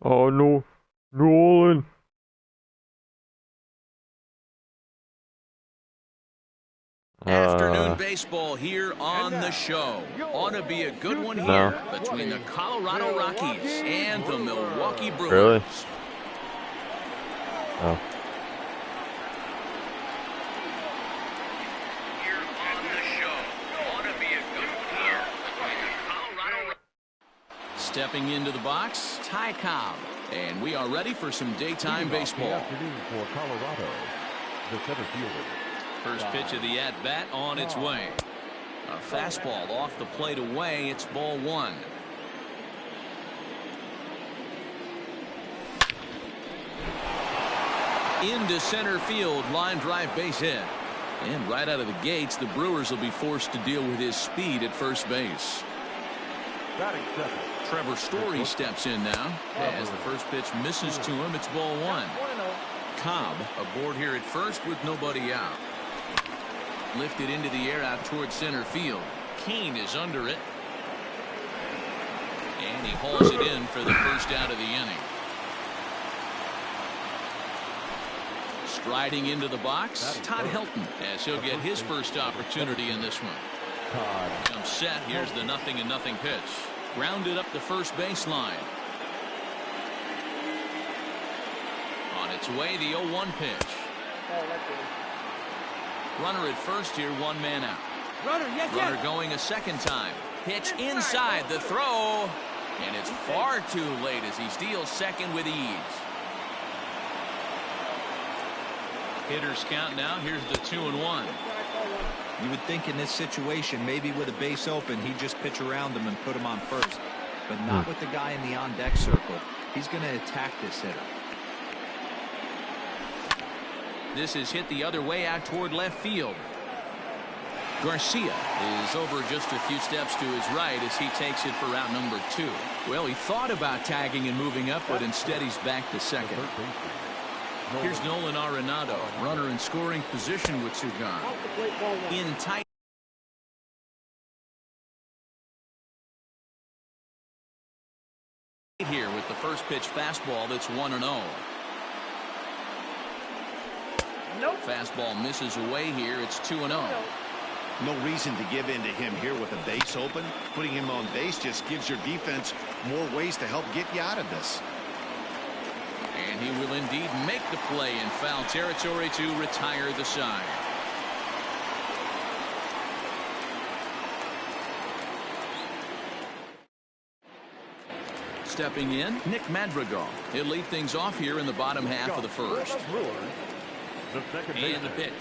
Oh no, Nolan. Afternoon baseball here on the show. Ought to be a good one here between the Colorado Rockies and the Milwaukee Brewers. Really? Oh. Here on the show. Ought to be a good one here between the Colorado Rockies. Stepping into the box, Ty Cobb. And we are ready for some daytime baseball. Afternoon for Colorado. The center fielder. First pitch of the at-bat on its way. A fastball off the plate away. It's ball one. Into center field. Line drive base hit. And right out of the gates, the Brewers will be forced to deal with his speed at first base. Batting second. Trevor Story steps in now. As the first pitch misses to him, it's ball one. Cobb aboard here at first with nobody out. Lifted into the air out towards center field. Kane is under it. And he hauls it in for the first out of the inning. Striding into the box, Todd Helton, as he'll get his first opportunity in this one. Comes set. Here's the 0-0 pitch. Grounded up the first baseline. On its way, the 0-1 pitch. Runner at first here, one man out. Runner going a second time. Pitch inside the throw. And it's far too late as he steals second with ease. Hitters count now. Here's the 2-1. You would think in this situation, maybe with a base open, he'd just pitch around him and put him on first. But not with the guy in the on-deck circle. He's going to attack this hitter. This is hit the other way out toward left field. Garcia is over just a few steps to his right as he takes it for out number 2. Well, he thought about tagging and moving up, but instead he's back to second. Here's Nolan Arenado, runner in scoring position with two gone. In tight. Here with the first pitch fastball that's 1-0. Fastball misses away here. It's 2-0. No reason to give in to him here with a base open. Putting him on base just gives your defense more ways to help get you out of this. And he will indeed make the play in foul territory to retire the side. Stepping in, Nick Madrigal. He'll lead things off here in the bottom half of the first. And the pitch.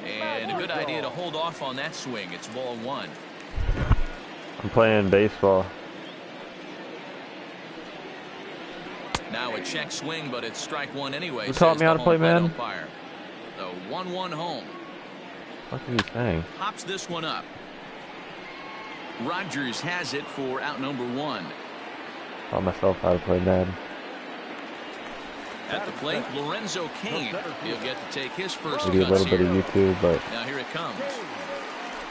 And a good idea to hold off on that swing. It's ball one. I'm playing baseball. Now a check swing, but it's strike one anyway. Who taught me how to play, man? Umpire. The 1-1 home. What are you saying? Pops this one up. Rogers has it for out number 1. Taught myself how to play Madden. At the plate, Lorenzo Cain. He'll get to take his first I do a little bit of YouTube, but now here it comes.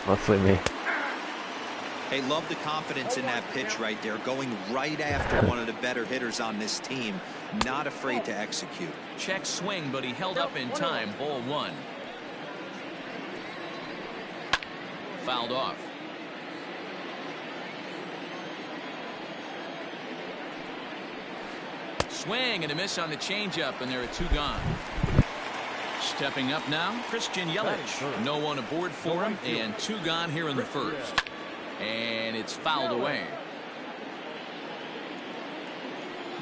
mostly me. Hey, love the confidence in that pitch right there. Going right after one of the better hitters on this team. Not afraid to execute. Check swing, but he held up in time. Ball one. Fouled off. Swing and a miss on the changeup, and there are two gone. Stepping up now, Christian Yelich. No one aboard for him, and two gone here in the first. And it's fouled away.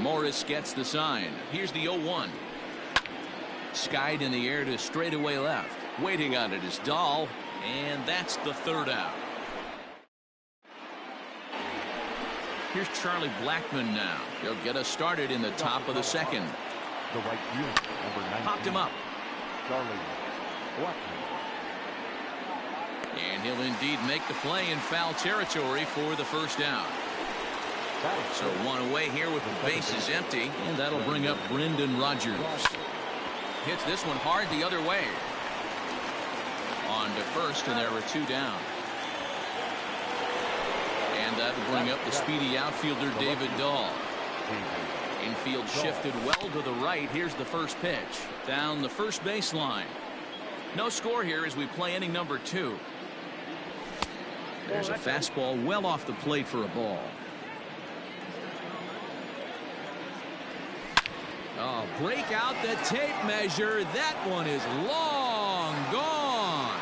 Morris gets the sign. Here's the 0-1. Skied in the air to straightaway left. Waiting on it is Dahl, and that's the third out. Here's Charlie Blackmon now. He'll get us started in the top of the second. The right field, number 19. Popped him up. Charlie Blackmon. And he'll indeed make the play in foul territory for the first out. So one away here with the bases empty, and that'll bring up Brendan Rodgers. Hits this one hard the other way. On to first, and there were two down. And will bring up the speedy outfielder David Dahl. Infield shifted well to the right. Here's the first pitch. Down the first baseline. No score here as we play inning number 2. There's a fastball well off the plate for a ball. Oh, break out the tape measure. That one is long gone.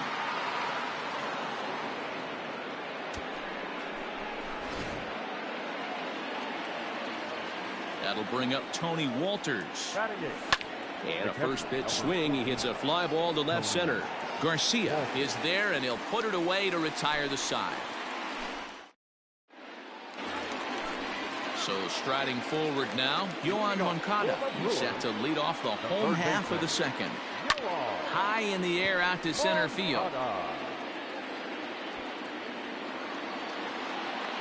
That'll bring up Tony Walters. And a first pitch swing. He hits a fly ball to left center. Garcia is there, and he'll put it away to retire the side. So striding forward now, Yohan Moncada. He's set to lead off the home half of the second. High in the air out to center field.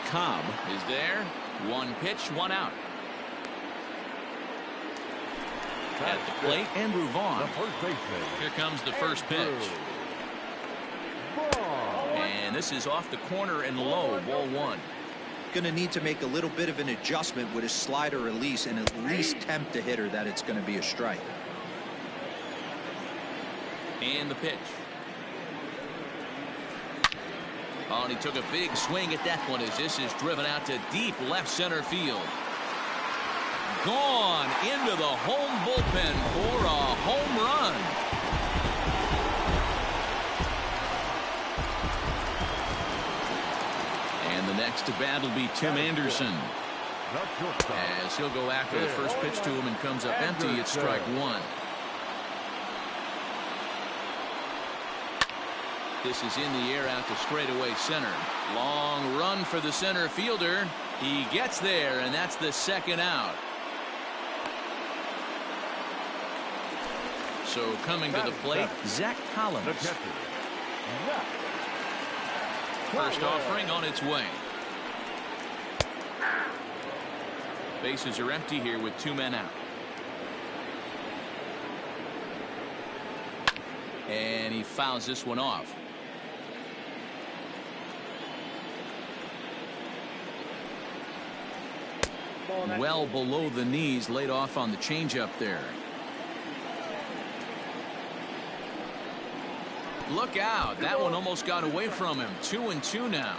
Cobb is there. One pitch, one out. At the plate, Andrew Vaughn. Here comes the first pitch. And this is off the corner and low, ball 1. Going to need to make a little bit of an adjustment with his slider release and at least tempt the hitter that it's going to be a strike. And the pitch. Oh, and he took a big swing at that one as this is driven out to deep left center field. Gone into the home bullpen for a home run. And the next to bat will be Tim Anderson. As he'll go after the first pitch to him and comes up empty, it's strike 1. This is in the air out to straightaway center. Long run for the center fielder. He gets there, and that's the second out. So coming to the plate, Zach Collins. First offering on its way. Bases are empty here with 2 men out. And he fouls this one off. Well below the knees, laid off on the changeup there. Look out. That one almost got away from him. 2-2 now.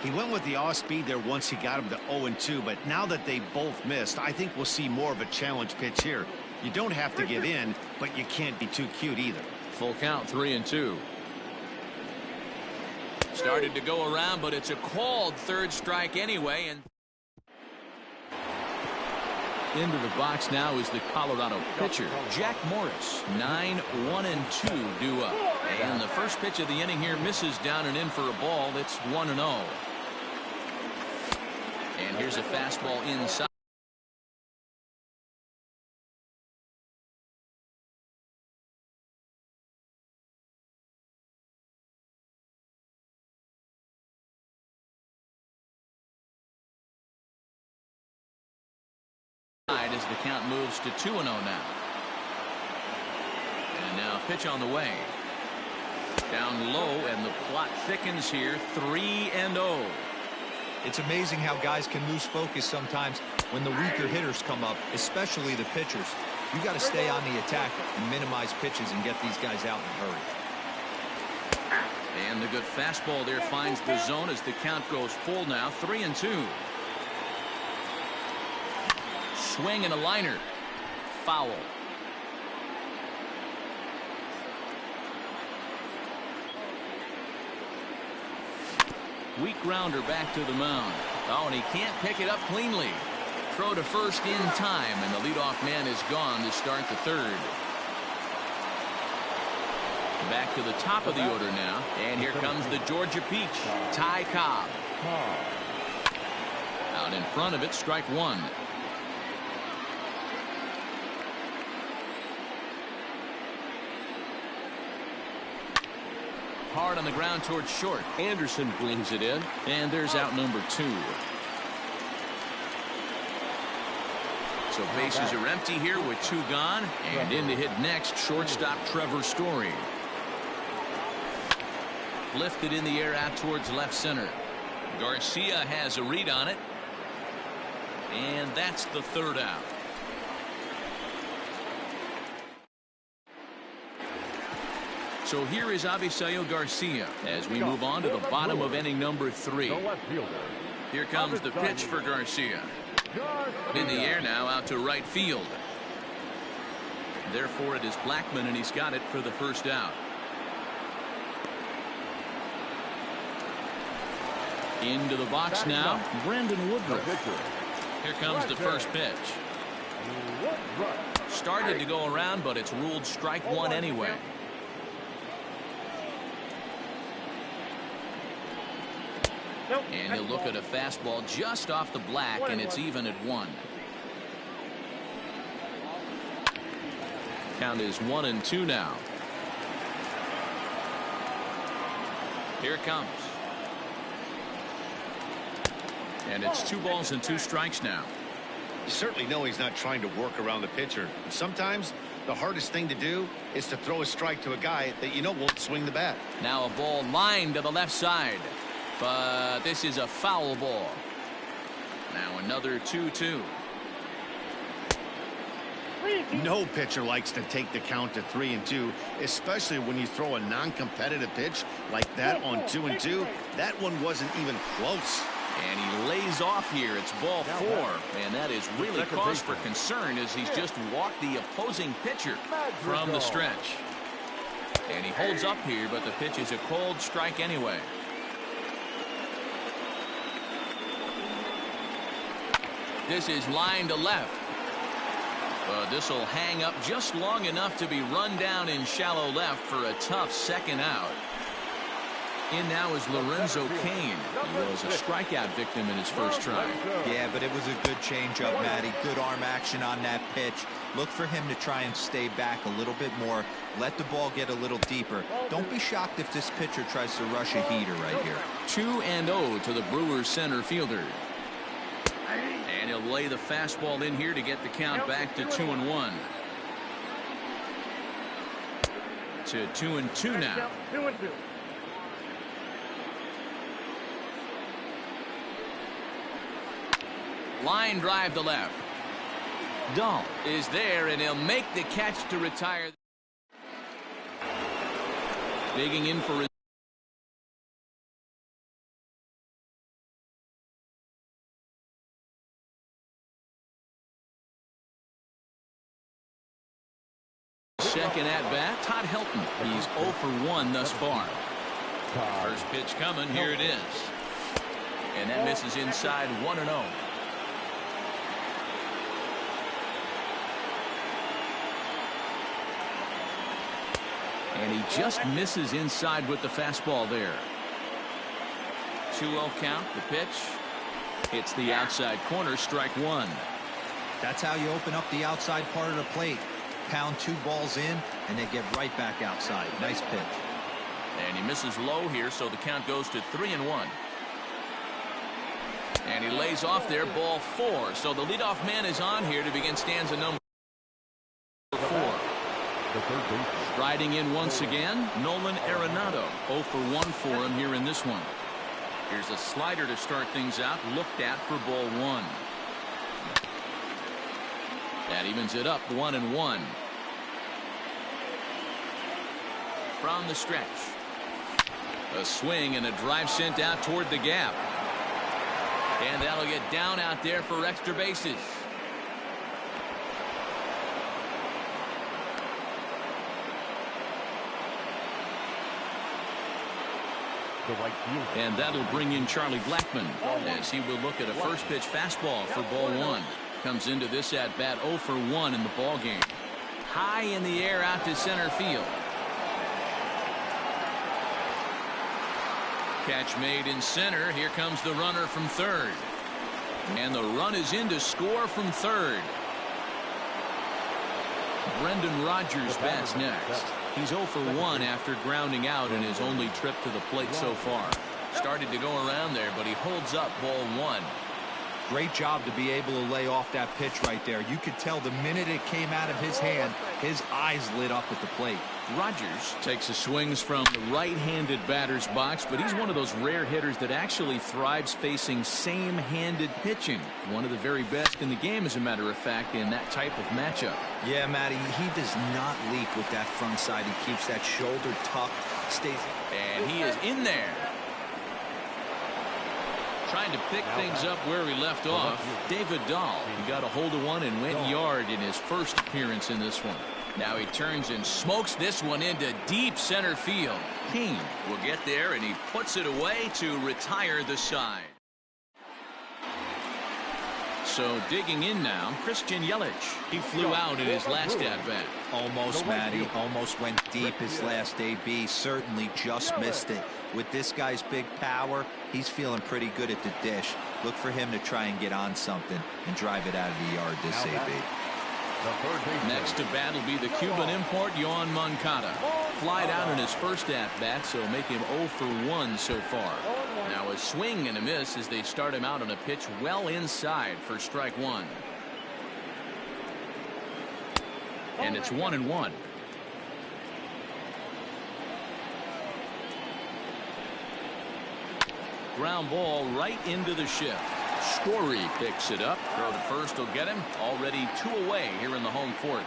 He went with the off speed there once he got him to 0-2, but now that they both missed, I think we'll see more of a challenge pitch here. You don't have to give in, but you can't be too cute either. Full count, 3-2. Started to go around, but it's a called third strike anyway. And into the box now is the Colorado pitcher, Jack Morris. 9-1-2 due up. And the first pitch of the inning here misses down and in for a ball. It's 1-0. And here's a fastball inside. As the count moves to 2-0 now. And now pitch on the way. Down low, and the plot thickens here. 3-0. It's amazing how guys can lose focus sometimes when the weaker hitters come up, especially the pitchers. You got to stay on the attack and minimize pitches and get these guys out in a hurry. And the good fastball there finds the zone as the count goes full now. 3-2. Swing and a liner. Foul. Weak grounder back to the mound. Oh, and he can't pick it up cleanly. Throw to first in time, and the leadoff man is gone to start the third. Back to the top of the order now, and here comes the Georgia Peach, Ty Cobb. Out in front of it, strike 1. Hard on the ground towards short. Anderson brings it in, and there's out number 2. So bases are empty here with 2 gone, and in to hit next, shortstop Trevor Story. Lifted in the air out towards left center. Garcia has a read on it. And that's the third out. So here is Avisail Garcia as we move on to the bottom of inning number 3. The left fielder. Here comes the pitch for Garcia. In the air now out to right field. Therefore it is Blackmon, and he's got it for the first out. Into the box now, Brandon Woodruff. Here comes the first pitch. Started to go around, but it's ruled strike one anyway. And he'll look at a fastball just off the black, and it's even at 1. Count is 1-2 now. Here it comes. And it's 2 balls and 2 strikes now. You certainly know he's not trying to work around the pitcher. Sometimes the hardest thing to do is to throw a strike to a guy that you know won't swing the bat. Now a ball lined to the left side. But this is a foul ball. Now another 2-2. No pitcher likes to take the count to 3-2, especially when you throw a non-competitive pitch like that on 2-2. That one wasn't even close. And he lays off here. It's ball 4. And that is really cause for concern as he's just walked the opposing pitcher from the stretch. And he holds up here, but the pitch is a cold strike anyway. This is line to left. This will hang up just long enough to be run down in shallow left for a tough second out. In now is Lorenzo Cain. He was a strikeout victim in his first try. Yeah, but it was a good changeup, Matty. Good arm action on that pitch. Look for him to try and stay back a little bit more. Let the ball get a little deeper. Don't be shocked if this pitcher tries to rush a heater right here. 2-0 to the Brewers center fielder. And he'll lay the fastball in here to get the count back to 2-1. To 2-2 now. 2-2. Line drive to left. Dahl is there, and he'll make the catch to retire. Digging in for his second at bat. Todd Helton. He's 0 for 1 thus far. First pitch coming. Here it is. And that misses inside 1-0. And he just misses inside with the fastball there. 2-0 count. The pitch hits the outside corner. Strike 1. That's how you open up the outside part of the plate. Pound 2 balls in, and they get right back outside. Nice pitch. And he misses low here, so the count goes to 3-1. And he lays off there. Ball 4. So the leadoff man is on here to begin stanza number 4. Striding in once again, Nolan Arenado. 0 for 1 for him here in this one. Here's a slider to start things out. Looked at for ball 1. That evens it up 1-1. From the stretch. A swing and a drive sent out toward the gap. And that'll get down out there for extra bases. And that'll bring in Charlie Blackmon as he will look at a first pitch fastball for ball 1. Comes into this at bat 0 for 1 in the ball game. High in the air out to center field. Catch made in center. Here comes the runner from third. And the run is in to score from third. Brendan Rodgers bats next. He's 0 for 1 after grounding out in his only trip to the plate so far. Started to go around there, but he holds up ball 1. Great job to be able to lay off that pitch right there. You could tell the minute it came out of his hand, his eyes lit up at the plate. Rogers takes his swings from the right-handed batter's box, but he's one of those rare hitters that actually thrives facing same-handed pitching. One of the very best in the game, as a matter of fact, in that type of matchup. Yeah, Matty, he does not leak with that front side. He keeps that shoulder tucked, stays. And he is in there. Trying to pick things up where he left off. David Dahl. He got a hold of one and went yard in his first appearance in this one. Now he turns and smokes this one into deep center field. Kane will get there, and he puts it away to retire the side. So digging in now, Christian Yelich. He flew out in his last at-bat. Almost, Matty. Almost went deep his last AB. Certainly just missed it. With this guy's big power, he's feeling pretty good at the dish. Look for him to try and get on something and drive it out of the yard this AB. Next to bat will be the Cuban import, Yoan Moncada. Flied out in his first at-bat, so make him 0 for 1 so far. Now a swing and a miss as they start him out on a pitch well inside for strike one. And it's 1-1. Ground ball right into the shift. Story picks it up. Throw to first will get him. Already 2 away here in the home fourth.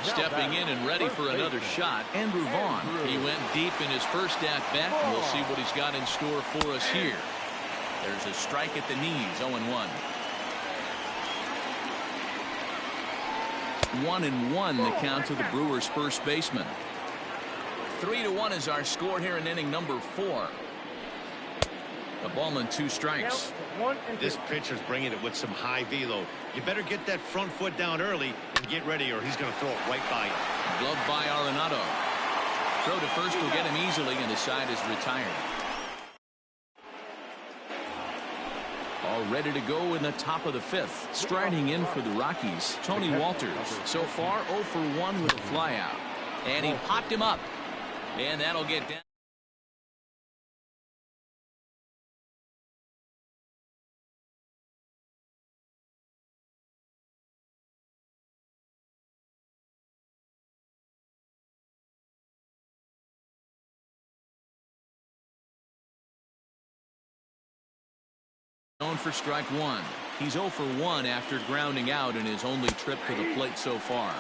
Stepping in and ready for another shot, Andrew Vaughn. He went deep in his first at-bat. We'll see what he's got in store for us here. There's a strike at the knees, 0-1. 1-1 the count to the Brewers' first baseman. 3-1 is our score here in inning number 4. A ball and 2 strikes. This pitcher's bringing it with some high velo. You better get that front foot down early and get ready, or he's going to throw it right by you. Gloved by Arenado. Throw to first will get him easily, and the side is retired. All ready to go in the top of the 5th. Striding in for the Rockies, Tony Walters. So far 0 for 1 with a flyout. And he popped him up. And that'll get down. Known for strike one. He's 0 for 1 after grounding out in his only trip to the plate so far.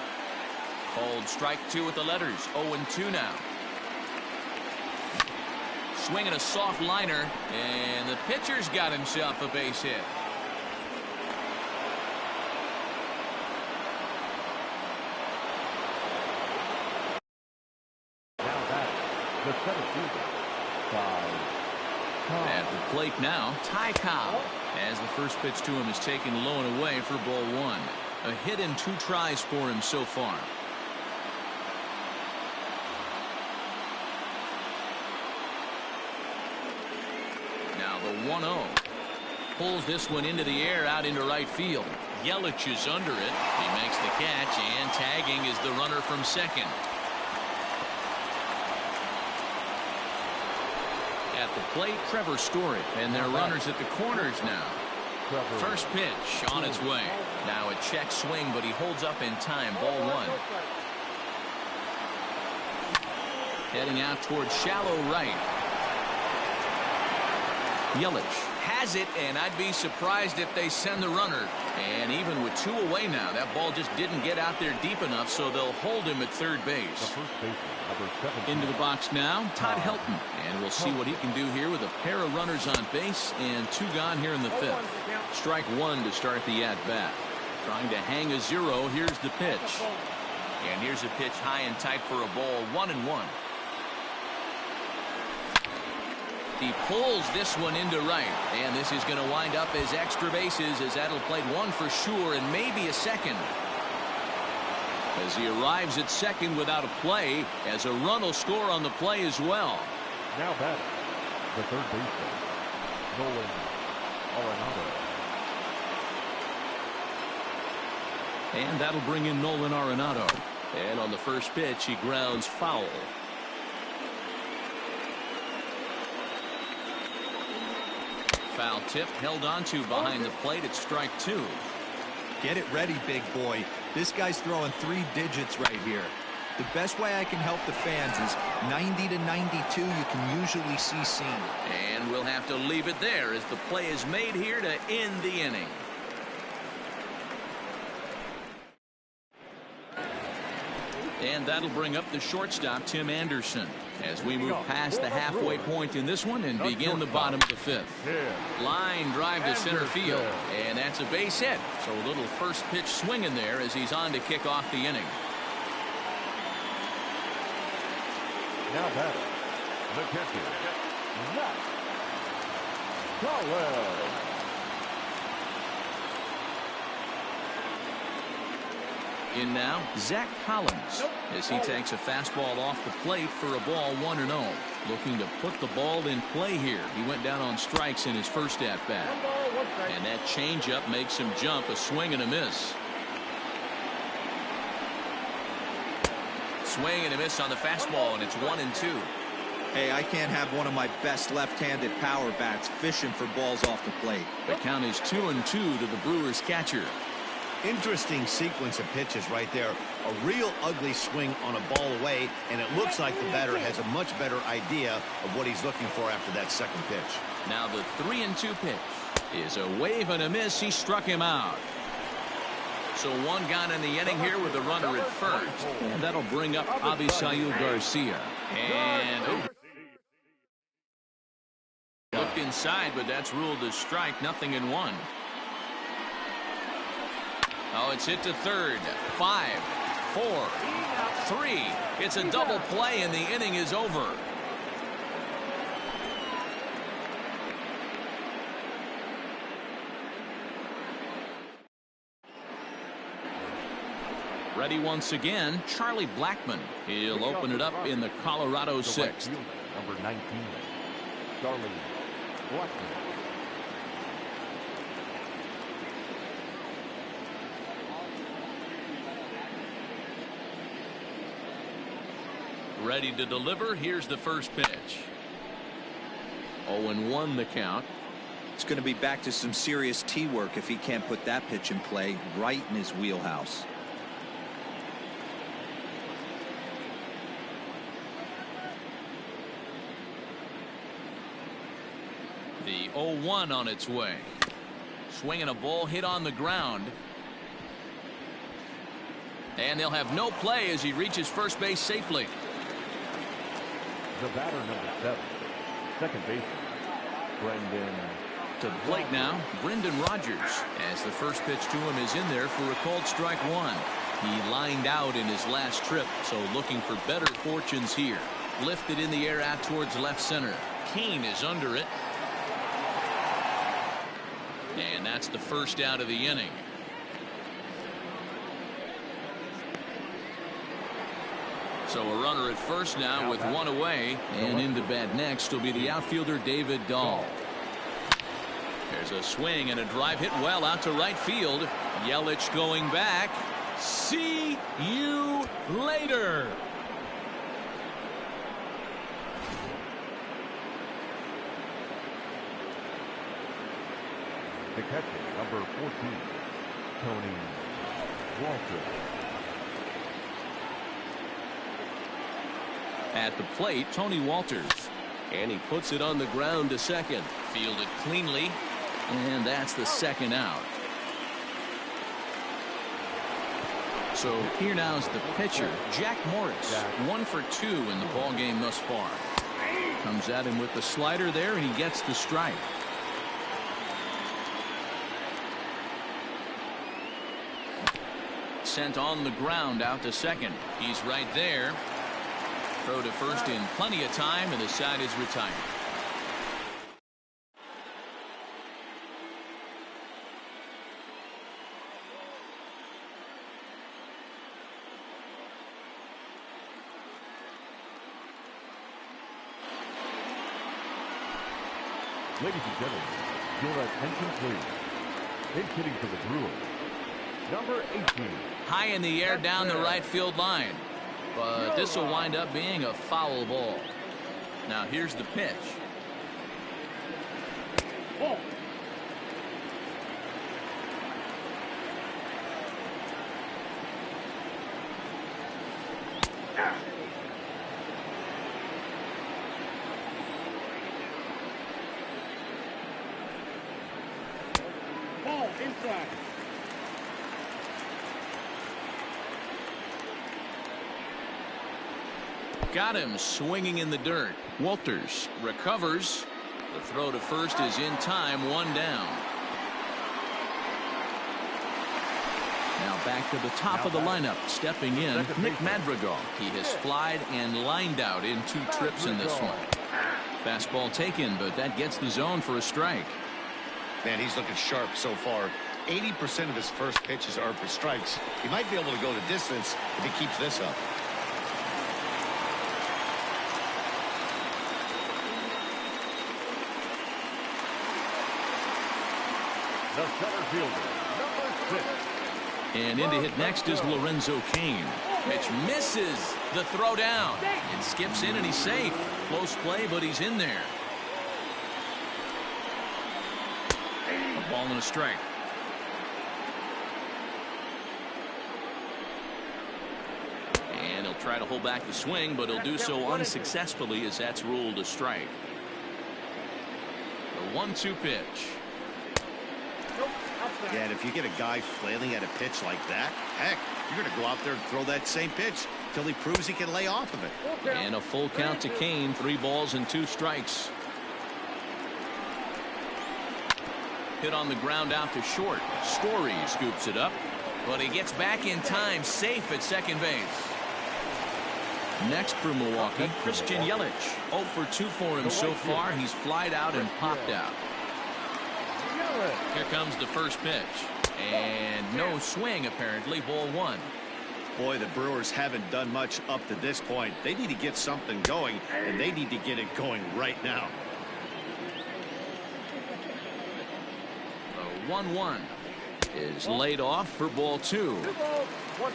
Called strike 2 with the letters. 0-2 now. Swinging a soft liner, and the pitcher's got himself a base hit. Now that the center fielder, at the plate now, Ty Cobb, as the first pitch to him is taken low and away for ball 1. A hit and 2 tries for him so far. Now the 1-0. Pulls this one into the air out into right field. Yelich is under it. He makes the catch, and tagging is the runner from second. At the plate, Trevor Story, and their runners at the corners now. First pitch on its way. Now a check swing, but he holds up in time. Ball 1. Heading out towards shallow right. Yelich has it, and I'd be surprised if they send the runner. And even with 2 away now, that ball just didn't get out there deep enough, so they'll hold him at third base. Into the box now, Todd Helton, and we'll see what he can do here with a pair of runners on base and 2 gone here in the 5th. Strike 1 to start the at-bat. Trying to hang a 0. Here's the pitch. And here's a pitch high and tight for a ball. 1-1. He pulls this one into right, and this is going to wind up as extra bases, as that'll play 1 for sure and maybe a second. As he arrives at second without a play, as a run will score on the play as well. now batting, the third baseman, Nolan Arenado. And that'll bring in Nolan Arenado. And on the first pitch, he grounds foul. Foul tip held onto behind the plate at strike 2. Get it ready, big boy. This guy's throwing 3 digits right here. The best way I can help the fans is 90 to 92 you can usually see seen. And we'll have to leave it there as the play is made here to end the inning. And that'll bring up the shortstop, Tim Anderson, as we move past the halfway point in this one and begin the bottom of the fifth. Line drive to center field, and that's a base hit. So a little first pitch swing in there as he's on to kick off the inning. Now batting, the catcher, Zach Caldwell. In now, Zach Collins, as he takes a fastball off the plate for a ball 1-0. Looking to put the ball in play here. He went down on strikes in his first at-bat. And that changeup makes him jump, a swing and a miss. Swing and a miss on the fastball, and it's 1-2. Hey, I can't have one of my best left-handed power bats fishing for balls off the plate. The count is 2-2 to the Brewers catcher. Interesting sequence of pitches right there. A real ugly swing on a ball away, and it looks like the batter has a much better idea of what he's looking for after that second pitch. Now the 3-2 pitch is a wave and a miss. He struck him out. So one gone in the inning here with a runner at first. And that'll bring up Avisail Garcia. And looked inside, but that's ruled a strike. 0-1. Oh, it's hit to third. 5, 4, 3. It's a double play, and the inning is over. Ready once again, Charlie Blackmon. He'll open it up in the Colorado sixth. Number 19, Charlie Blackmon. Ready to deliver. Here's the first pitch. 0-1 the count. It's going to be back to some serious tee work if he can't put that pitch in play right in his wheelhouse. The 0-1 on its way. Swinging a ball hit on the ground. And they'll have no play as he reaches first base safely. The batter, number 7, second baseman, Brendan. To the plate now, Brendan Rodgers, as the first pitch to him is in there for a called strike 1. He lined out in his last trip, so looking for better fortunes here. Lifted in the air out towards left center. Kane is under it. And that's the first out of the inning. So a runner at first now with one away, and into bat next will be the outfielder David Dahl. There's a swing and a drive hit well out to right field. Yelich going back. See you later. The catcher, number 14, Tony Walter. At the plate, Tony Walters. And he puts it on the ground to second. Fielded cleanly. And that's the second out. So here now is the pitcher, Jack Morris. 1 for 2 in the ball game thus far. Comes at him with the slider there, and he gets the strike. Sent on the ground out to second. He's right there. Throw to first in plenty of time, and the side is retired. Ladies and gentlemen, your attention please. In hitting for the Brewers, number 18. High in the air down the right field line. But this will wind up being a foul ball. Now here's the pitch. Ball inside. Got him swinging in the dirt. Walters recovers. The throw to first is in time, one down. Now back to the top of the lineup. Stepping in, Nick Madrigal. He has flied and lined out in 2 trips in this one. Fastball taken, but that gets the zone for a strike. Man, he's looking sharp so far. 80% of his first pitches are for strikes. He might be able to go the distance if he keeps this up. The center fielder, number 6. And in to hit next is Lorenzo Cain. Pitch misses the throw down. It skips in and he's safe. Close play, but he's in there. A ball and a strike. And he'll try to hold back the swing, but he'll do so unsuccessfully as that's ruled a strike. The 1-2 pitch. Yeah, and if you get a guy flailing at a pitch like that, heck, you're going to go out there and throw that same pitch till he proves he can lay off of it. And a full count to Cain. 3 balls and 2 strikes. Hit on the ground out to short. Story scoops it up, but he gets back in time, safe at second base. Next for Milwaukee, Christian Yelich. 0 for 2 for him so far. He's flied out and popped out. Here comes the first pitch. And no swing, apparently. Ball 1. Boy, the Brewers haven't done much up to this point. They need to get something going, and they need to get it going right now. The 1-1 is laid off for ball 2.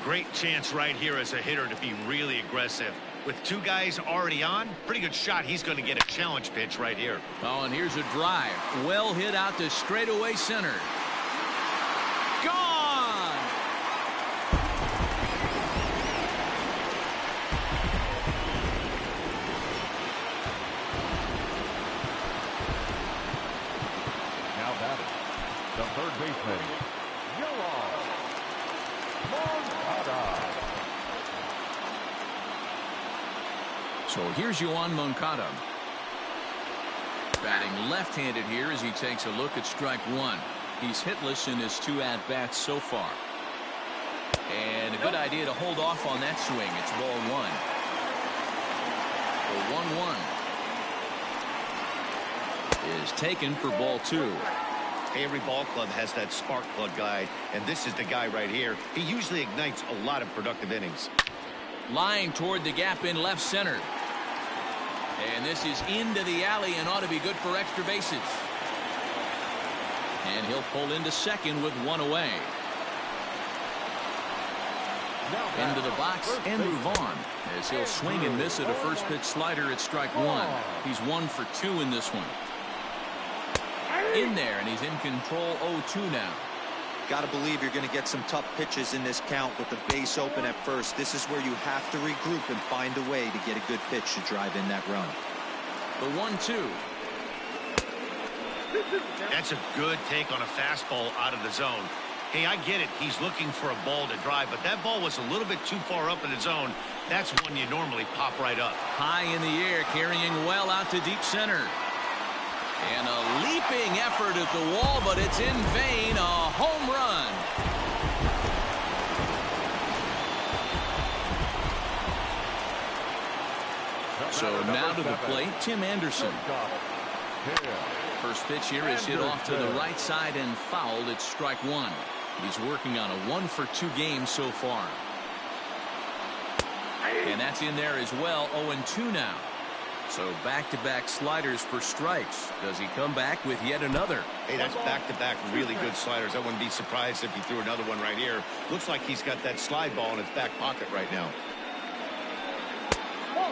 Great chance right here as a hitter to be really aggressive. With 2 guys already on, pretty good shot. He's going to get a challenge pitch right here. Oh, and here's a drive. Well hit out to straightaway center. Gone! Now batting, the third baseman, Moncada. So here's Yoan Moncada. Batting left-handed here as he takes a look at strike 1. He's hitless in his 2 at-bats so far. And a good idea to hold off on that swing. It's ball 1. The 1-1 is taken for ball 2. Every ball club has that spark plug guy, and this is the guy right here. He usually ignites a lot of productive innings. Line toward the gap in left center. And this is into the alley and ought to be good for extra bases. And he'll pull into second with 1 away. Into the box, Andrew Vaughn, as he'll swing and miss at a first pitch slider at strike 1. He's 1 for 2 in this one. In there, and he's in control 0-2 now. Got to believe you're going to get some tough pitches in this count with the base open at first. This is where you have to regroup and find a way to get a good pitch to drive in that run. The 1-2. That's a good take on a fastball out of the zone. Hey, I get it. He's looking for a ball to drive, but that ball was a little bit too far up in the zone. That's one you normally pop right up. High in the air, carrying well out to deep center. And a leaping effort at the wall, but it's in vain. A home run. So now to the plate, Tim Anderson. First pitch here is hit off to the right side and fouled. It's strike 1. He's working on a 1 for 2 game so far. And that's in there as well. 0-2 now. So back-to-back sliders for strikes. Does he come back with yet another? Hey, that's back-to-back really good sliders. I wouldn't be surprised if he threw another one right here. Looks like he's got that slide ball in his back pocket right now.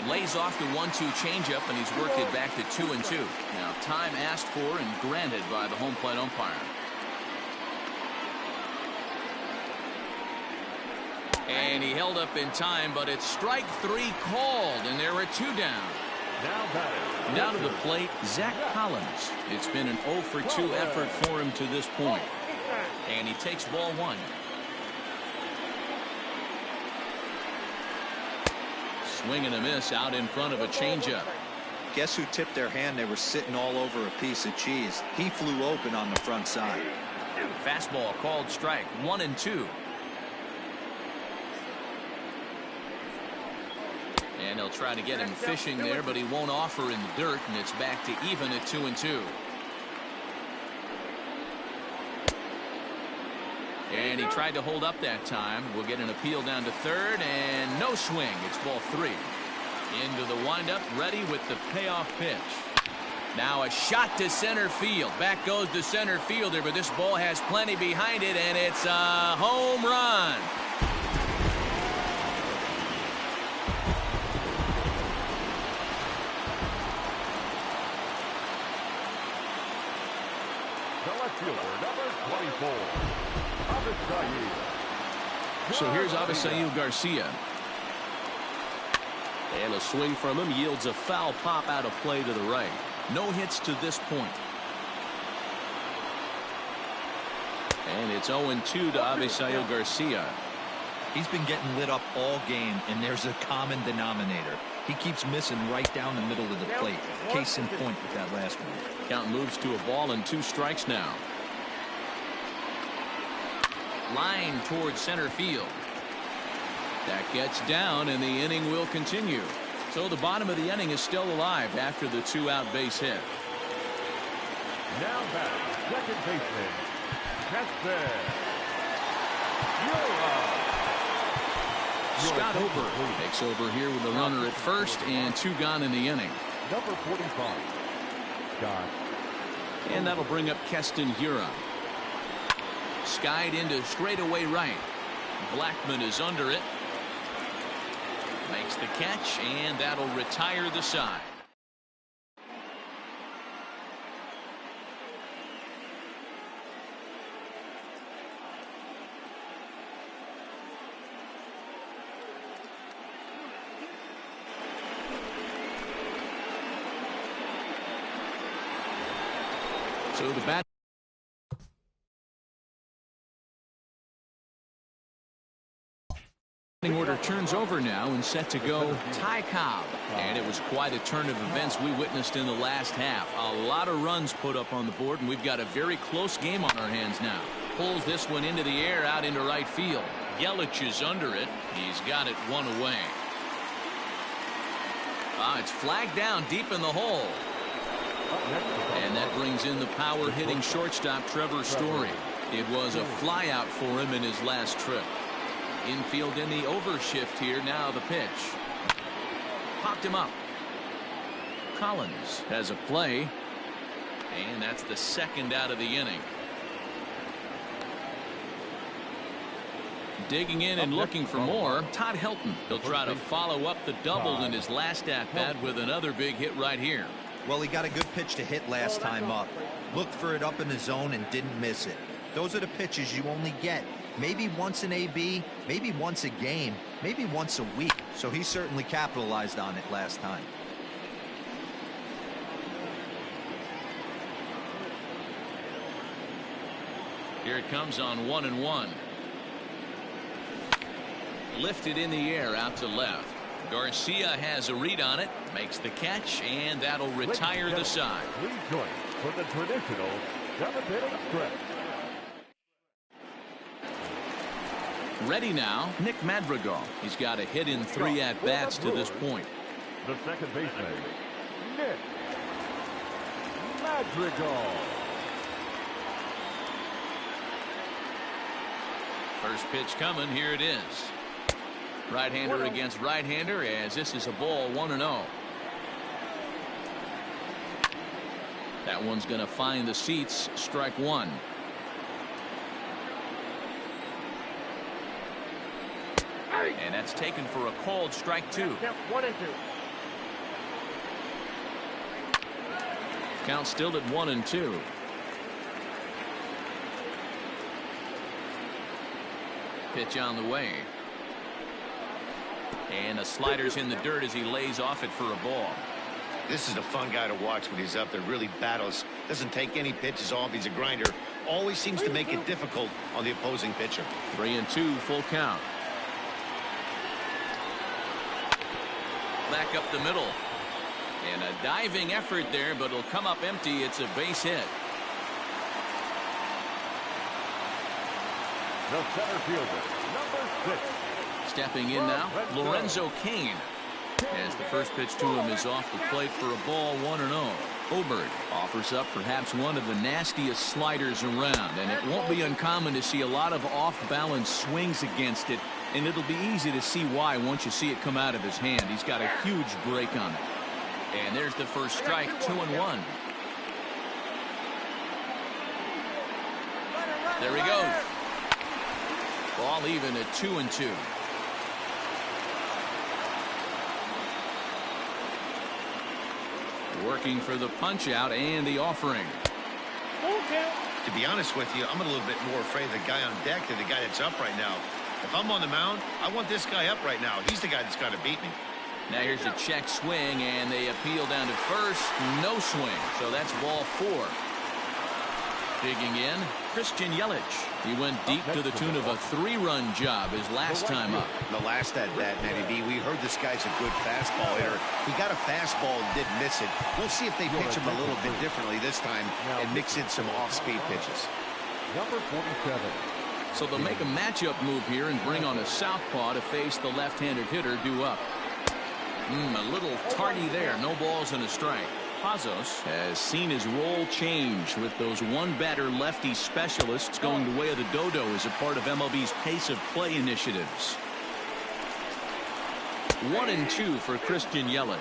Lays off the 1-2 changeup, and he's worked it back to 2-2. Now time asked for and granted by the home plate umpire. And he held up in time, but it's strike 3 called, and there are 2 down. Now to the plate, Zach Collins. It's been an 0 for 2 effort for him to this point. And he takes ball 1. Swing and a miss out in front of a changeup. Guess who tipped their hand? They were sitting all over a piece of cheese. He flew open on the front side. Fastball called strike 1 and 2. And he'll try to get him fishing there, but he won't offer in the dirt, and it's back to even at 2 and 2. And he tried to hold up that time. We'll get an appeal down to third, and no swing. It's ball 3. Into the windup, ready with the payoff pitch. Now a shot to center field. Back goes the center fielder, but this ball has plenty behind it, and it's a home run. The left fielder, number 24. So here's Avisail Garcia. And a swing from him yields a foul pop out of play to the right. No hits to this point. And it's 0-2 to Avisail Garcia. He's been getting lit up all game, and there's a common denominator. He keeps missing right down the middle of the plate. Case in point with that last one. Count moves to a ball and 2 strikes now. Line towards center field. That gets down, and the inning will continue. So the bottom of the inning is still alive after the 2-out base hit. Now back, second baseman, Casper. Scott Ober takes over here with a runner at first and 2 gone in the inning. Number 45, Scott. And that'll bring up Keston Hiura. Skied into straightaway right. Blackman is under it. Makes the catch, and that'll retire the side. So the bat order turns over now and set to go Ty Cobb. And it was quite a turn of events we witnessed in the last half. A lot of runs put up on the board, and we've got a very close game on our hands now. Pulls this one into the air out into right field. Yelich is under it. He's got it 1 away. It's flagged down deep in the hole. And that brings in the power hitting shortstop Trevor Story. It was a fly out for him in his last trip. Infield in the overshift here. Now the pitch. Popped him up. Collins has a play. And that's the 2nd out of the inning. Digging in and looking for more, Todd Helton. He'll try to follow up the double in his last at-bat with another big hit right here. Well, he got a good pitch to hit last time up. Looked for it up in the zone and didn't miss it. Those are the pitches you only get maybe once in AB, maybe once a game, maybe once a week. So he certainly capitalized on it last time. Here it comes on 1-1. Lifted in the air out to left. Garcia has a read on it, makes the catch, and that'll retire the side. Please join for the traditional 7th-inning stretch. Ready now, Nick Madrigal. He's got a hit in 3 at-bats to this point. The second baseman, Nick Madrigal. First pitch coming. Here it is. Right-hander against right-hander, as this is a ball 1-0. That one's going to find the seats. Strike 1. And that's taken for a called strike 2. Count still at 1-2. Pitch on the way. And the slider's in the dirt as he lays off it for a ball. This is a fun guy to watch when he's up there. Really battles. Doesn't take any pitches off. He's a grinder. Always seems to make it difficult on the opposing pitcher. 3-2, full count. Back up the middle. And a diving effort there, but it'll come up empty. It's a base hit. The center fielder, number 6. Stepping in now, Lorenzo Cain. As the first pitch to him is off the plate for a ball, 1-0. Obert offers up perhaps one of the nastiest sliders around, and it won't be uncommon to see a lot of off-balance swings against it, and it'll be easy to see why once you see it come out of his hand. He's got a huge break on it. And there's the first strike, 2-1. There he goes. Ball even at 2-2. Working for the punch out and the offering. To be honest with you, I'm a little bit more afraid of the guy on deck than the guy that's up right now. If I'm on the mound, I want this guy up right now. He's the guy that's got to beat me. Now here's a check swing, and they appeal down to first. No swing, so that's ball 4. Digging in, Christian Yelich. He went deep to the tune of a 3-run job his last time up. The last at bat, Matty B, we heard this guy's a good fastball hitter. He got a fastball and did miss it. We'll see if they pitch him a little bit differently this time and mix in some off-speed pitches. Number 47. So they'll make a matchup move here and bring on a southpaw to face the left-handed hitter due up. A little tardy there. No balls and a strike. Pazos has seen his role change with those one-batter lefty specialists going the way of the dodo as a part of MLB's pace of play initiatives. 1-2 for Christian Yelich.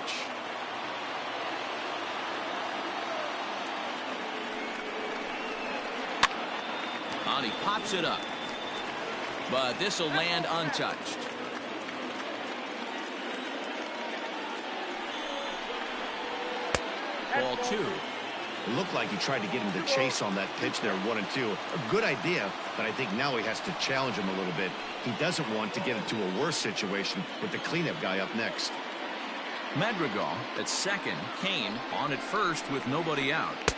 And he pops it up. But this will land untouched. Ball 2. It looked like he tried to get him to chase on that pitch there, 1-2. A good idea, but I think now he has to challenge him a little bit. He doesn't want to get into a worse situation with the cleanup guy up next. Madrigal at second. Cain on at first with nobody out.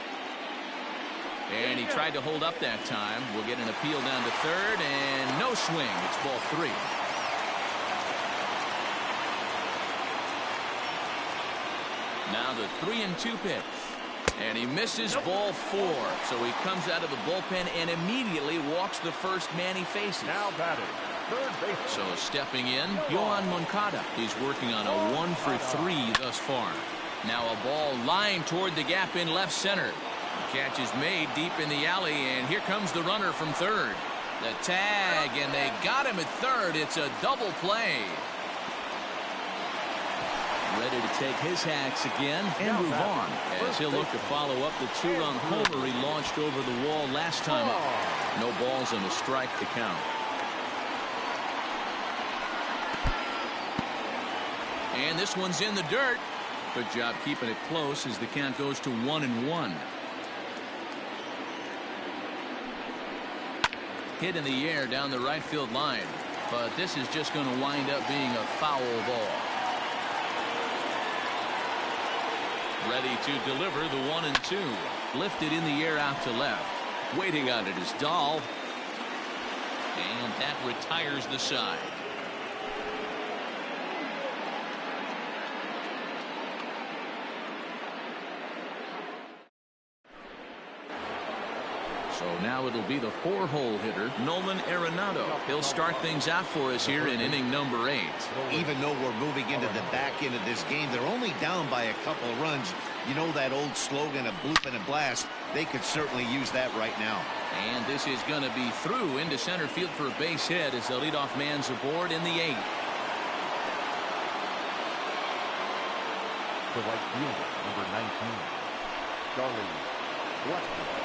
And he tried to hold up that time. We'll get an appeal down to third, and no swing. It's ball 3. Now the 3-2 pitch. And he misses ball 4. So he comes out of the bullpen and immediately walks the first man he faces. Now batting, third base. So stepping in, Yohan Moncada. He's working on a 1-for-3 thus far. Now a ball lined toward the gap in left center. The catch is made deep in the alley, and here comes the runner from third. The tag, and they got him at third. It's a double play. Ready to take his hacks again and move on, as he'll look to follow up the 2-run homer he launched over the wall last time up. No balls and a strike to count. And this one's in the dirt. Good job keeping it close as the count goes to 1-1. Hit in the air down the right field line, but this is just going to wind up being a foul ball. Ready to deliver the 1-2. Lifted in the air out to left. Waiting on it is Dahl. And that retires the side. So now it'll be the 4-hole hitter, Nolan Arenado. He'll start things out for us here in inning number 8. Even though we're moving into the back end of this game, they're only down by a couple of runs. You know that old slogan of bloop and a blast. They could certainly use that right now. And this is going to be through into center field for a base hit as the leadoff man's aboard in the 8th. The right fielder, number 19, Charlie Blackmon.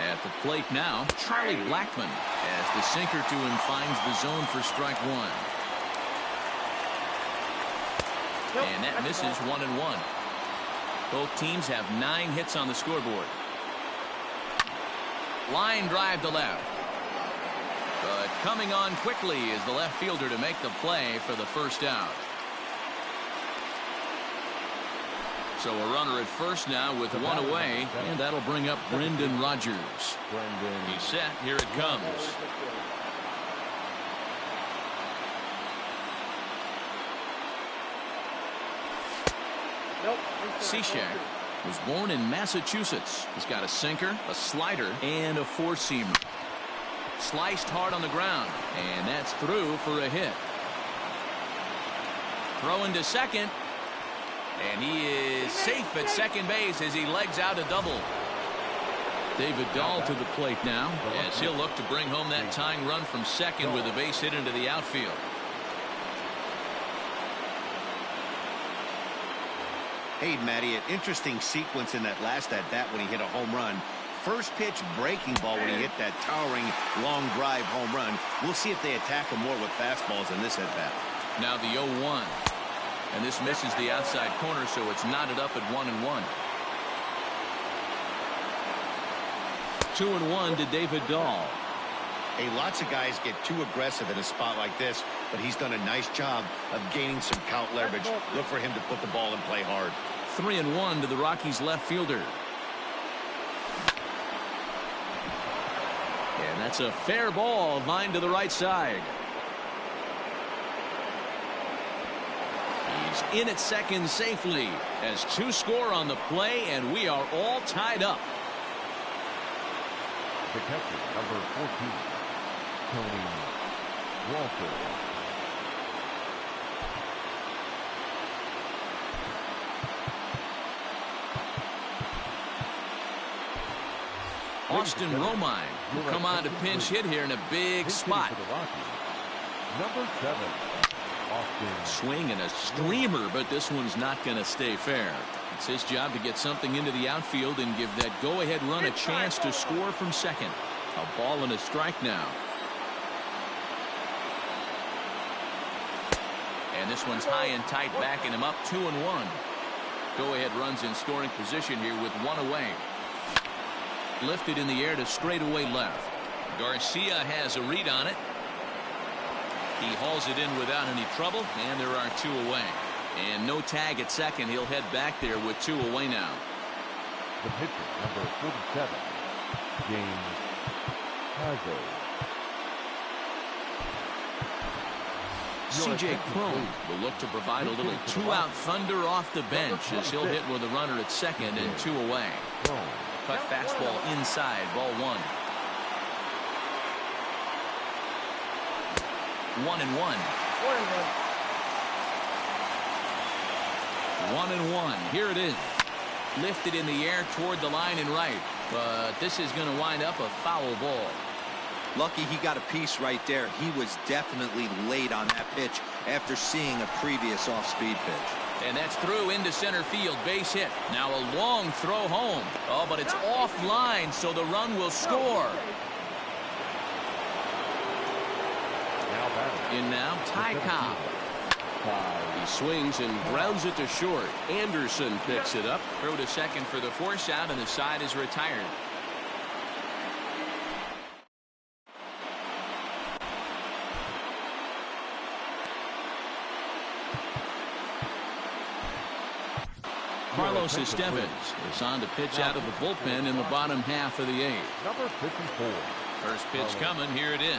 At the plate now, Charlie Blackmon, as the sinker to him finds the zone for strike 1. And that misses 1-1. Both teams have 9 hits on the scoreboard. Line drive to left. But coming on quickly is the left fielder to make the play for the first out. So a runner at first now with 1 away, and that'll bring up Brendan Rodgers. He's set. Here it comes. Cishek was born in Massachusetts. He's got a sinker, a slider, and a four-seamer. Sliced hard on the ground, and that's through for a hit. Throwing to second, and he is safe at second base as he legs out a double. David Dahl to the plate now, as he'll look to bring home that tying run from second with a base hit into the outfield. Hey, Matty, an interesting sequence in that last at-bat when he hit a home run. First pitch breaking ball when he hit that towering long drive home run. We'll see if they attack him more with fastballs in this at-bat. Now the 0-1. And this misses the outside corner, so it's knotted up at 1-1. 2-1 to David Dahl. Hey, lots of guys get too aggressive in a spot like this, but he's done a nice job of gaining some count leverage. Look for him to put the ball in play hard. 3-1 to the Rockies left fielder. And that's a fair ball, line to the right side. He's in at second safely, has 2 score on the play, and we are all tied up. The catcher, number 14, Tony Walker. Austin Romine will come on to pinch hit here in a big spot. Number 7, Austin. Swing and a screamer, but this one's not going to stay fair. It's his job to get something into the outfield and give that go-ahead run a chance to score from second. A ball and a strike now. And this one's high and tight, backing him up 2-1. Go-ahead runs in scoring position here with 1 away. Lifted in the air to straightaway left. Garcia has a read on it. He hauls it in without any trouble, and there are 2 away. And no tag at second. He'll head back there with 2 away now. The pitcher, number 47, James Hazel. C.J. Cron will look to provide a little 2-out thunder off the bench as he'll hit with a runner at second and 2 away. Cut fastball inside, ball 1. 1-1. 1-1. Here it is. Lifted in the air toward the line and right, but this is going to wind up a foul ball. Lucky he got a piece right there. He was definitely late on that pitch after seeing a previous off-speed pitch. And that's through into center field, base hit. Now a long throw home. Oh, but it's offline, so the run will score. In now, Ty Cobb. He swings and grounds it to short. Anderson picks it up. Throw to second for the force out, and the side is retired. Carlos Estevez is on to pitch out of the bullpen in the bottom half of the 8th. Number 54. First pitch coming. Here it is.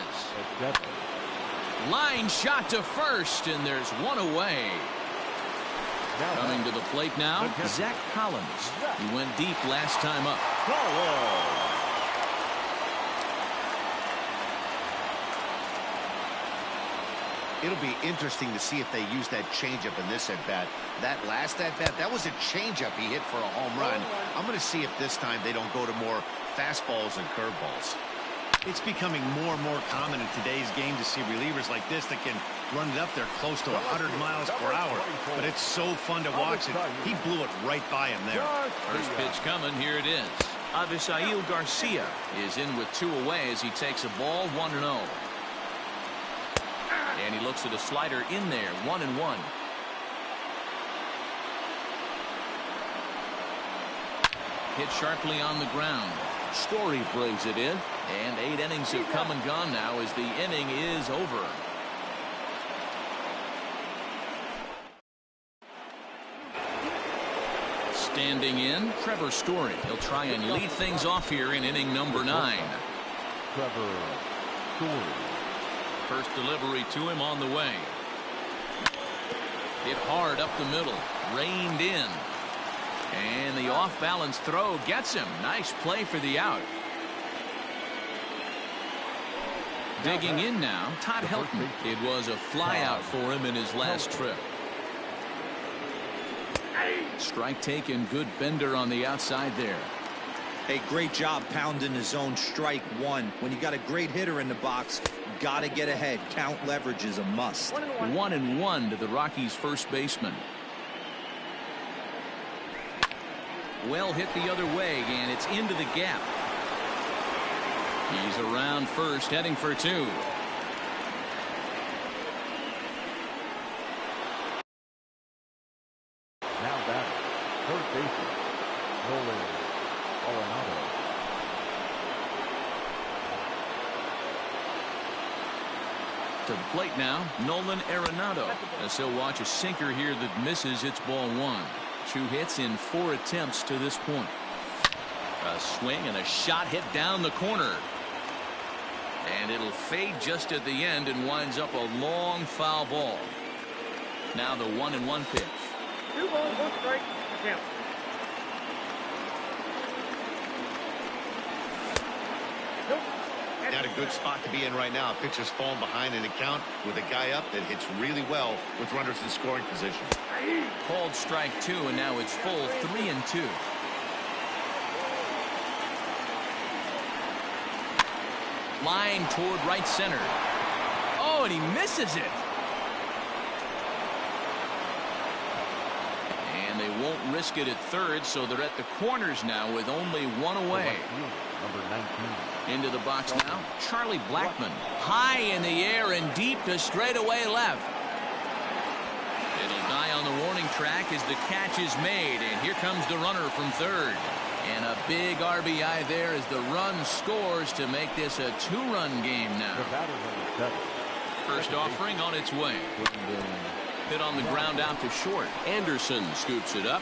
Line shot to first, and there's 1 away. Coming to the plate now, Zach Collins. He went deep last time up. It'll be interesting to see if they use that changeup in this at-bat. That last at-bat, that was a changeup he hit for a home run. I'm going to see if this time they don't go to more fastballs and curveballs. It's becoming more and more common in today's game to see relievers like this that can run it up there close to 100 miles per hour. But it's so fun to watch it. He blew it right by him there. First pitch coming. Here it is. Avisail Garcia is in with 2 away as he takes a ball 1-0. And he looks at a slider in there, 1-1. hit sharply on the ground. Story brings it in. And 8 innings have come and gone now as the inning is over. Standing in, Trevor Story. He'll try and lead things off here in inning number 9. Trevor Story. First delivery to him on the way. Hit hard up the middle. Reined in. And the off-balance throw gets him. Nice play for the out. Digging in now, Todd Helton. It was a flyout for him in his last trip. Strike taken. Good bender on the outside there. Hey, great job pounding the zone. Strike one. When you got a great hitter in the box, got to get ahead. Count leverage is a must. 1-1 to the Rockies' first baseman. Well hit the other way, and it's into the gap. He's around first, heading for 2. Now batting, third baseman, Nolan Arenado. To the plate now, Nolan Arenado, as he'll watch a sinker here that misses. It's ball 1. 2 hits in 4 attempts to this point. A swing and a shot hit down the corner. And it'll fade just at the end and winds up a long foul ball. Now the 1-1 pitch. 2 balls, 1 strike. Count. Not a good spot to be in right now. Pitcher's falling behind in the count with a guy up that hits really well with runners in scoring position. Called strike 2, and now it's full 3-2. Line toward right center. Oh, and he misses it. And they won't risk it at third, so they're at the corners now with only 1 away. Number 19. Into the box now, Charlie Blackmon. High in the air and deep to straightaway left. It'll die on the warning track as the catch is made, and here comes the runner from third. And a big RBI there as the run scores to make this a 2-run game now. The batter, number 7. First offering on its way. Hit on the ground out to short. Anderson scoops it up.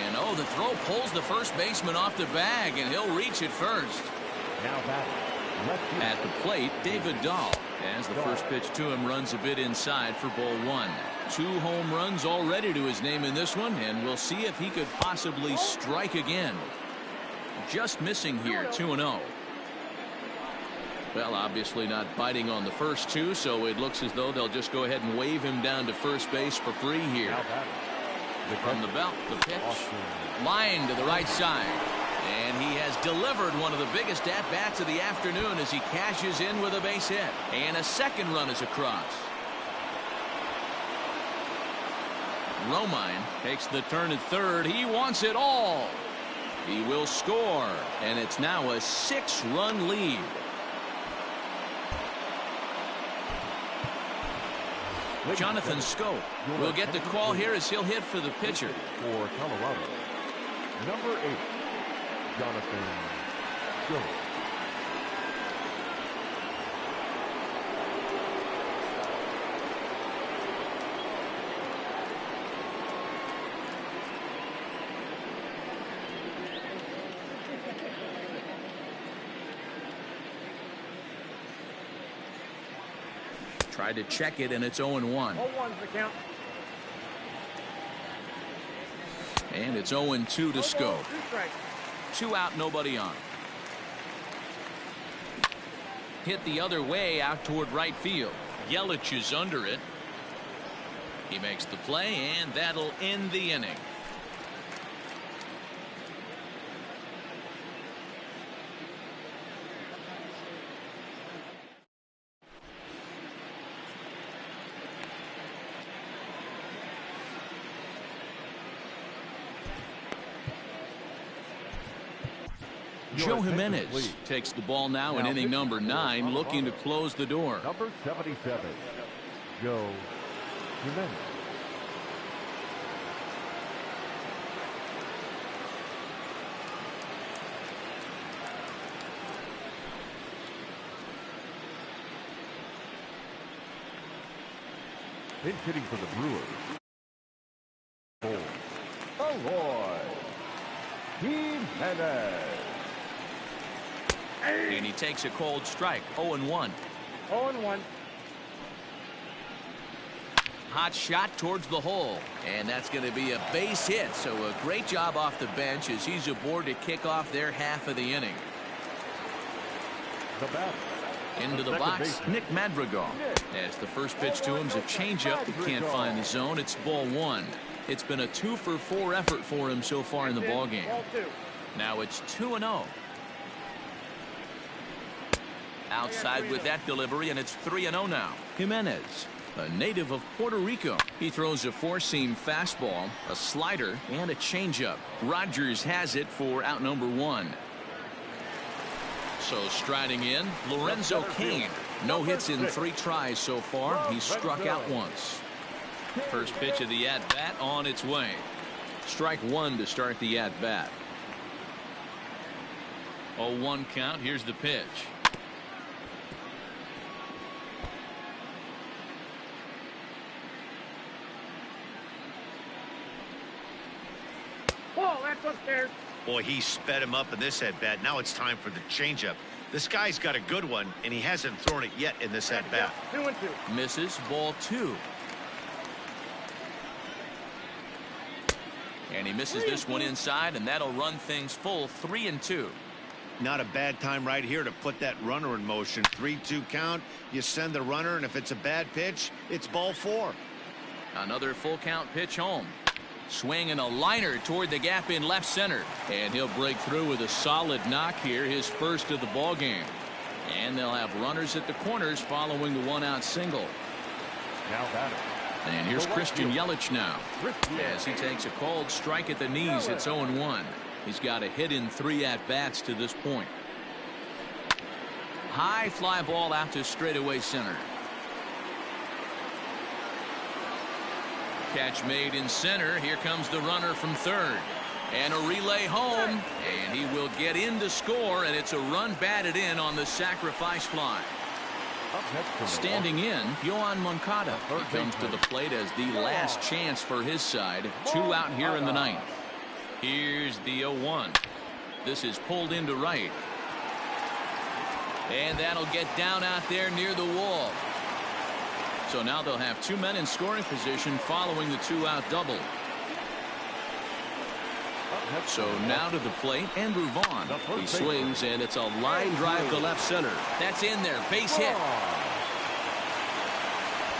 And oh, the throw pulls the first baseman off the bag, and he'll reach it first. Now batting, left field. At the plate, David Dahl, as the first pitch to him runs a bit inside for ball 1. 2 home runs already to his name in this one, and we'll see if he could possibly strike again. Just missing here, 2-0. Well, obviously not biting on the first 2, so it looks as though they'll just go ahead and wave him down to first base for free here. Now batting. From the belt, the pitch. Line to the right side. And he has delivered one of the biggest at-bats of the afternoon as he cashes in with a base hit. And a second run is across. Romine takes the turn at third. He wants it all. He will score. And it's now a 6-run lead. Jonathan Scope will get the call here as he'll hit for the pitcher. For Colorado, number 8, Jonathan Scope. Tried to check it, and it's 0-1. 0-1's the count. And it's 0-2 to Scope. 2 strikes. 2 out, nobody on. Hit the other way out toward right field. Yelich is under it. He makes the play, and that'll end the inning. Joe Jimenez takes the ball now in inning number 9, looking to close the door. Number 77, Joe Jimenez. Pinch hitting for the Brewers. Aloy Jimenez. And he takes a cold strike. 0-1. 0-1. Hot shot towards the hole, and that's going to be a base hit. So a great job off the bench as he's aboard to kick off their half of the inning. The batter. Into the box, Nick Madrigal. As the first pitch to him's a changeup. He can't find the zone. It's ball one. It's been a 2-for-4 effort for him so far in the ballgame. Ball 2. Now it's 2-0. Outside with that delivery, and it's 3-0 now. Jimenez, a native of Puerto Rico. He throws a four-seam fastball, a slider, and a changeup. Rogers has it for out number one. So striding in, Lorenzo Cain. No hits in 3 tries so far. He's struck out once. First pitch of the at-bat on its way. Strike one to start the at-bat. 0-1 count. Here's the pitch. Ball, that's upstairs. Boy, he sped him up in this at-bat. Now it's time for the changeup. This guy's got a good one, and he hasn't thrown it yet in this at-bat. 2-2. Misses. Ball 2. And he misses this one inside, and that'll run things full. 3-2. Not a bad time right here to put that runner in motion. 3-2 count. You send the runner, and if it's a bad pitch, it's ball 4. Another full count pitch home. Swing and a liner toward the gap in left center, and he'll break through with a solid knock here, his first of the ball game. And they'll have runners at the corners following the one-out single. Now batter. And here's Christian Yelich now as he takes a cold strike at the knees. It's 0-1. He's got a hit in 3 at-bats to this point. High fly ball out to straightaway center. Catch made in center. Here comes the runner from third. And a relay home. And he will get in to score. And it's a run batted in on the sacrifice fly. Standing in, Yohan Moncada. He comes to the plate as the last chance for his side. 2 out here in the ninth. Here's the 0-1. This is pulled into right. And that'll get down out there near the wall. So now they'll have 2 men in scoring position following the 2-out double. So now to the plate, Andrew Vaughn. He swings, and it's a line drive to left center. That's in there. Base hit.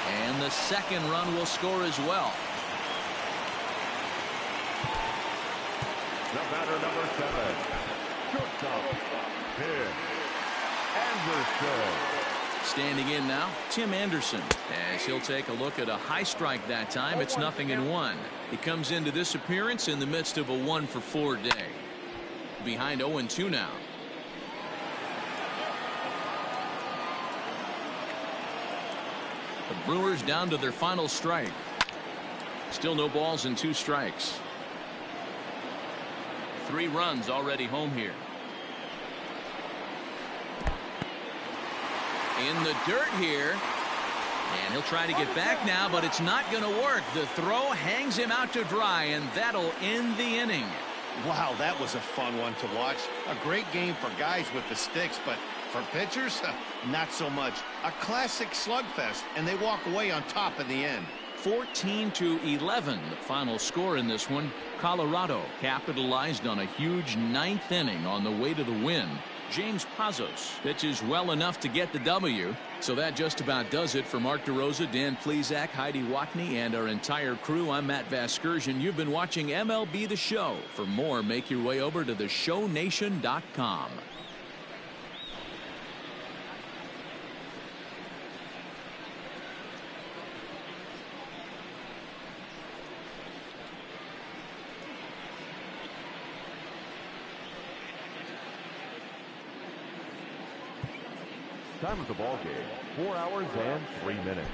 And the second run will score as well. The batter, number 7. Shortstop. Here. Anderson. Standing in now, Tim Anderson, as he'll take a look at a high strike that time. It's 0-1. He comes into this appearance in the midst of a 1-for-4 day. Behind 0-2 now. The Brewers down to their final strike. Still no balls and 2 strikes. 3 runs already home here. In the dirt here, and he'll try to get back now, but it's not going to work. The throw hangs him out to dry, and that'll end the inning. Wow, that was a fun one to watch. A great game for guys with the sticks, but for pitchers, not so much. A classic slugfest, and they walk away on top in the end. 14-11, the final score in this one. Colorado capitalized on a huge 9th inning on the way to the win. James Pazos pitches well enough to get the W. So that just about does it for Mark DeRosa, Dan Plesac, Heidi Watney, and our entire crew. I'm Matt Vasgersian. You've been watching MLB The Show. For more, make your way over to theshownation.com. Time of the ball game, 4 hours and 3 minutes.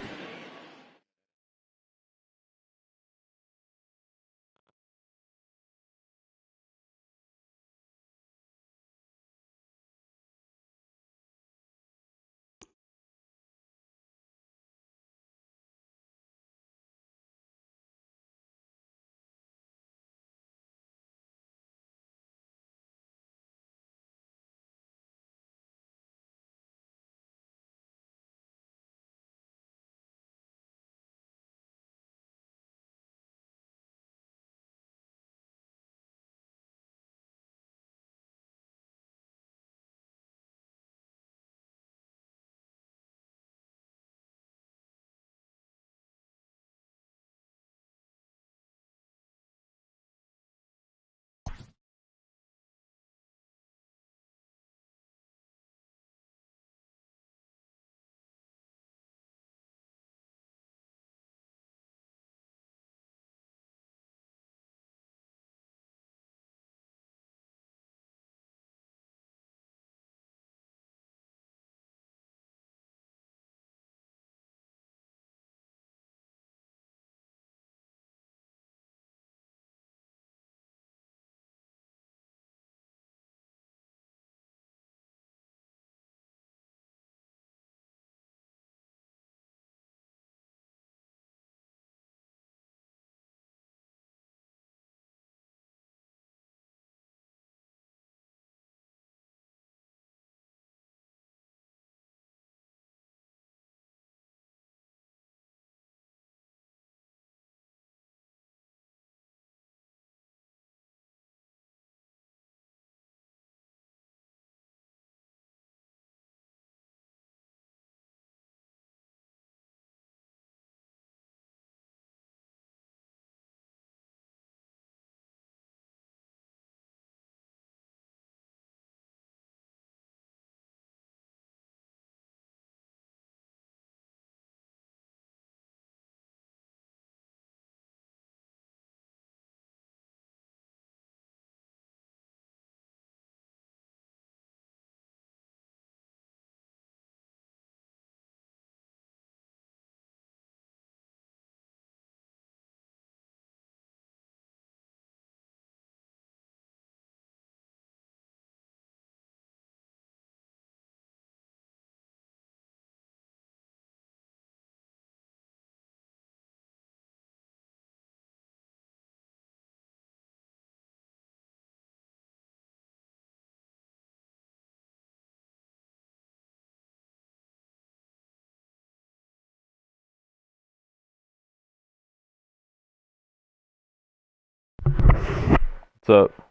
What's up?